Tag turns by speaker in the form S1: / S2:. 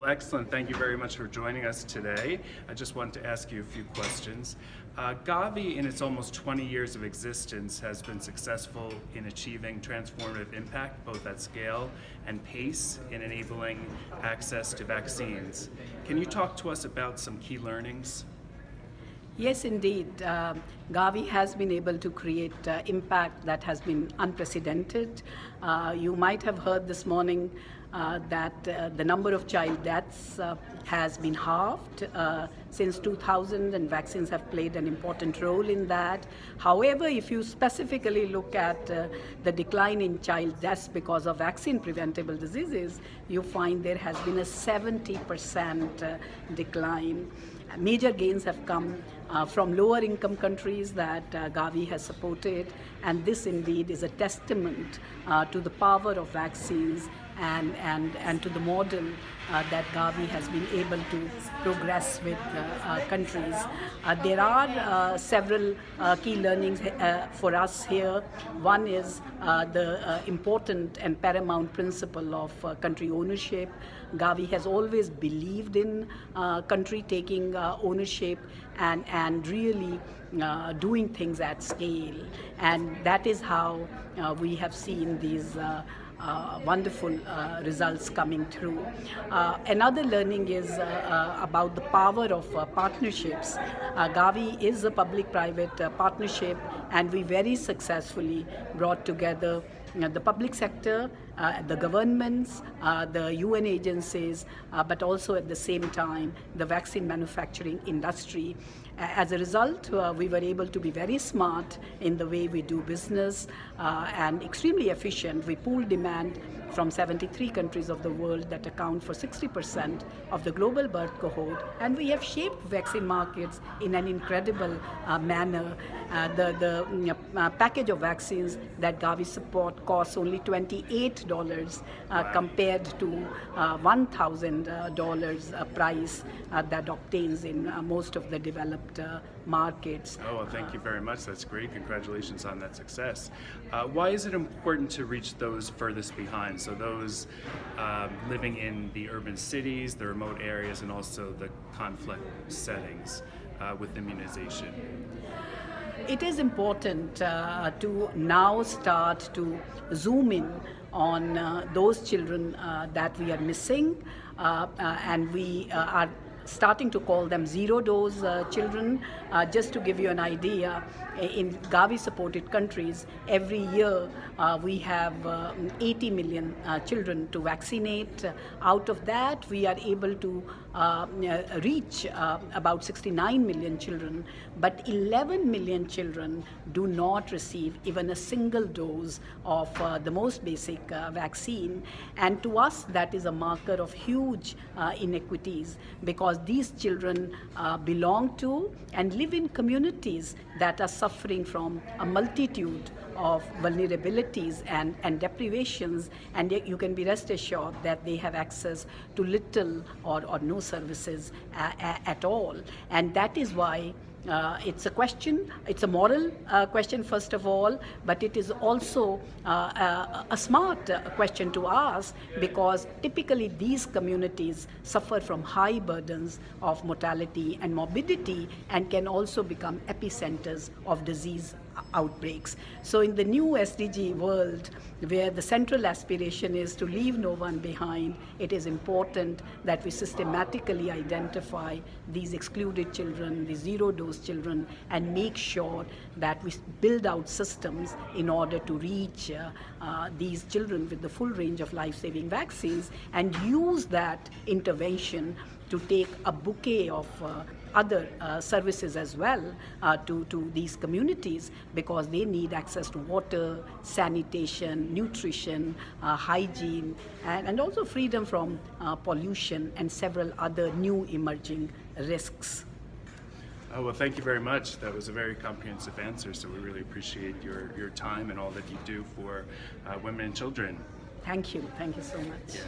S1: Excellent. Thank you very much for joining us today. I just wanted to ask you a few questions. Gavi, in its almost 20 years of existence, has been successful in achieving transformative impact, both at scale and pace, in enabling access to vaccines. Can you talk to us about some key learnings?
S2: Yes, indeed. Gavi has been able to create impact that has been unprecedented. You might have heard this morning that the number of child deaths has been halved since 2000, and vaccines have played an important role in that. However, if you specifically look at the decline in child deaths because of vaccine-preventable diseases, you find there has been a 70% decline. Major gains have come from lower income countries that Gavi has supported, and this indeed is a testament to the power of vaccines and to the model that Gavi has been able to progress with countries. There are several key learnings for us here. One is the important and paramount principle of country ownership. Gavi has always believed in country taking ownership and really doing things at scale. And that is how we have seen these wonderful results coming through. Another learning is about the power of partnerships. Gavi is a public-private partnership, and we very successfully brought together the public sector, the governments, the UN agencies, but also at the same time the vaccine manufacturing industry. As a result, we were able to be very smart in the way we do business and extremely efficient. We pooled demand from 73 countries of the world that account for 60% of the global birth cohort, and we have shaped vaccine markets in an incredible manner. The package of vaccines that Gavi support costs only $28 compared to $1,000 price that obtains in most of the developed markets.
S1: Oh, well, thank you very much. That's great. Congratulations on that success. Why is it important to reach those furthest behind? So those living in the urban cities, the remote areas, and also the conflict settings with immunization.
S2: It is important to now start to zoom in on those children that we are missing, and we are starting to call them zero-dose children. Just to give you an idea, in Gavi-supported countries, every year we have 80 million children to vaccinate. Out of that, we are able to reach about 69 million children, but 11 million children do not receive even a single dose of the most basic vaccine. And to us, that is a marker of huge inequities, because these children belong to and live in communities that are suffering from a multitude of vulnerabilities and deprivations, and you can be rest assured that they have access to little or no services at all. And that is why it's a question, it's a moral question first of all, but it is also a smart question to ask, because typically these communities suffer from high burdens of mortality and morbidity and can also become epicenters of disease outbreaks. So in the new SDG world, where the central aspiration is to leave no one behind, it is important that we systematically identify these excluded children, these zero-dose children, and make sure that we build out systems in order to reach these children with the full range of life-saving vaccines, and use that intervention to take a bouquet of other services as well to these communities, because they need access to water, sanitation, nutrition, hygiene, and also freedom from pollution and several other new emerging risks.
S1: Oh, well, thank you very much. That was a very comprehensive answer, so we really appreciate your time and all that you do for women and children.
S2: Thank you so much. Yeah.